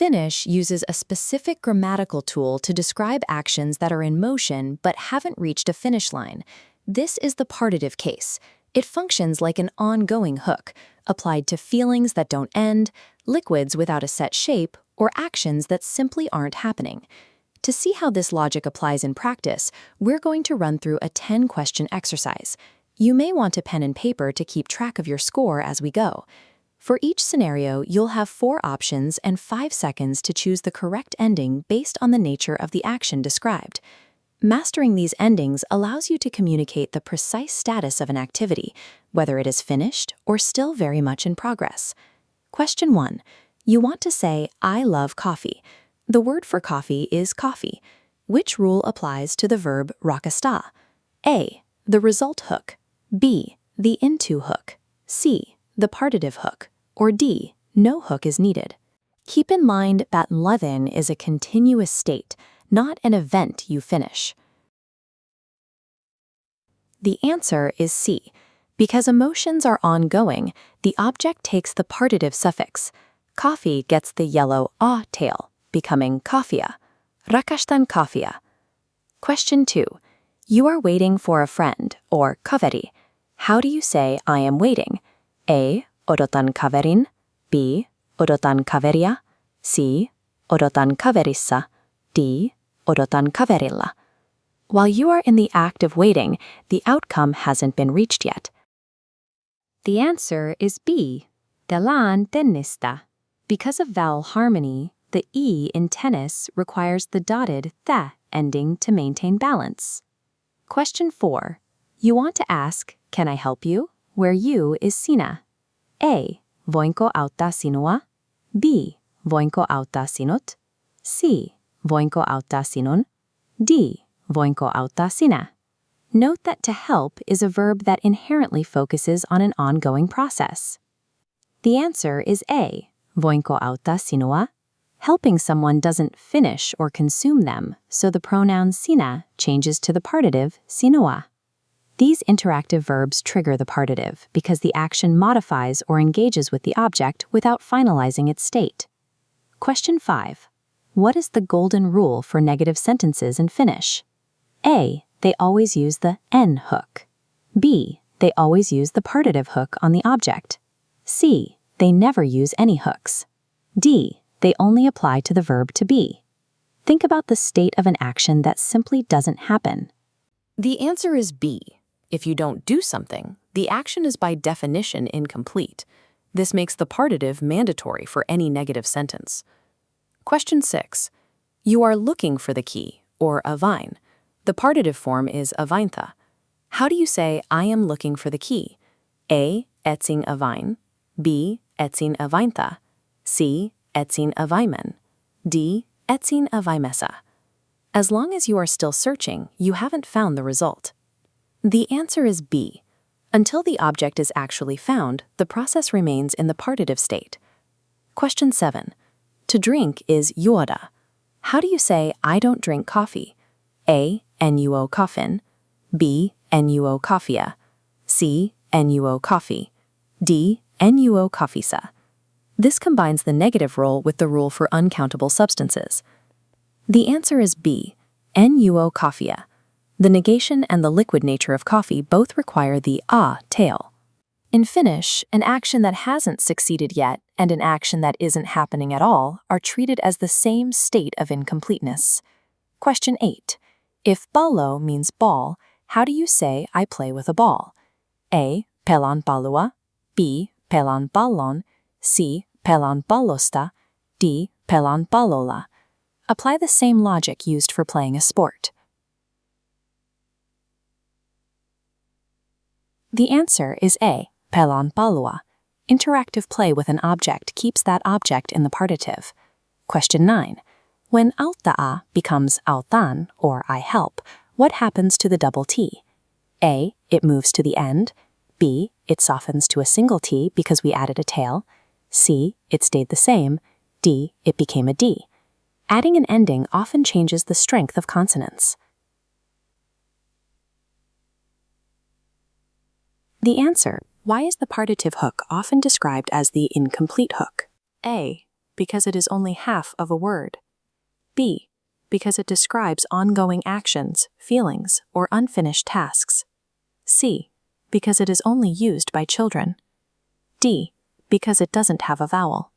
Finnish uses a specific grammatical tool to describe actions that are in motion but haven't reached a finish line. This is the partitive case. It functions like an ongoing hook, applied to feelings that don't end, liquids without a set shape, or actions that simply aren't happening. To see how this logic applies in practice, we're going to run through a 10-question exercise. You may want a pen and paper to keep track of your score as we go. For each scenario, you'll have 4 options and 5 seconds to choose the correct ending based on the nature of the action described. Mastering these endings allows you to communicate the precise status of an activity, whether it is finished or still very much in progress. Question 1. You want to say, I love coffee. The word for coffee is coffee. Which rule applies to the verb rakasta? A. The result hook. B. The into hook. C. The partitive hook. Or D. No hook is needed. Keep in mind that leathen is a continuous state, not an event you finish. The answer is C. Because emotions are ongoing, the object takes the partitive suffix. Coffee gets the yellow a tail, becoming coffea. Rakastan coffea. Question 2. You are waiting for a friend, or kaveri. How do you say I am waiting? A. Odotan kaverin. B. Odotan kaveria. C. Odotan kaverissa. D. Odotan kaverilla. While you are in the act of waiting, the outcome hasn't been reached yet. The answer is B. Telan tennistä. Because of vowel harmony, the E in tennis requires the dotted th ending to maintain balance. Question 4. You want to ask, can I help you? Where you is sinä. A. Voinko auttaa sinua? B. Voinko auttaa sinut? C. Voinko auttaa sinun? D. Voinko auttaa sinä? Note that to help is a verb that inherently focuses on an ongoing process. The answer is A. Voinko auttaa sinua? Helping someone doesn't finish or consume them, so the pronoun sinä changes to the partitive sinua. These interactive verbs trigger the partitive because the action modifies or engages with the object without finalizing its state. Question 5. What is the golden rule for negative sentences in Finnish? A. They always use the n hook. B. They always use the partitive hook on the object. C. They never use any hooks. D. They only apply to the verb to be. Think about the state of an action that simply doesn't happen. The answer is B. If you don't do something, the action is by definition incomplete. This makes the partitive mandatory for any negative sentence. Question 6. You are looking for the key, or avain. The partitive form is avaintha. How do you say, I am looking for the key? A. Etsin avain. B. Etsin avaintha. C. Etsin avaimen. D. Etsin avaimessa. As long as you are still searching, you haven't found the result. The answer is B. Until the object is actually found, the process remains in the partitive state. Question 7. To drink is juoda. How do you say, I don't drink coffee? A. Nuo coffin. B. Nuo coffea. C. Nuo coffee. D. Nuo coffeesa. This combines the negative rule with the rule for uncountable substances. The answer is B. Nuo coffea. The negation and the liquid nature of coffee both require the a tail. In Finnish, an action that hasn't succeeded yet and an action that isn't happening at all are treated as the same state of incompleteness. Question 8. If pallo means ball, how do you say I play with a ball? A. Pelan pallua. B. Pelan pallon. C. Pelan pallosta. D. Pelan pallolla. Apply the same logic used for playing a sport. The answer is A. Pelan pallua. Interactive play with an object keeps that object in the partitive. Question 9. When auttaa becomes autan, or I help, what happens to the double T? A. It moves to the end. B. It softens to a single T because we added a tail. C. It stayed the same. D. It became a D. Adding an ending often changes the strength of consonants. The answer. Why is the partitive hook often described as the incomplete hook? A. because it is only half of a word. B, because it describes ongoing actions, feelings, or unfinished tasks. C, because it is only used by children. D, because it doesn't have a vowel.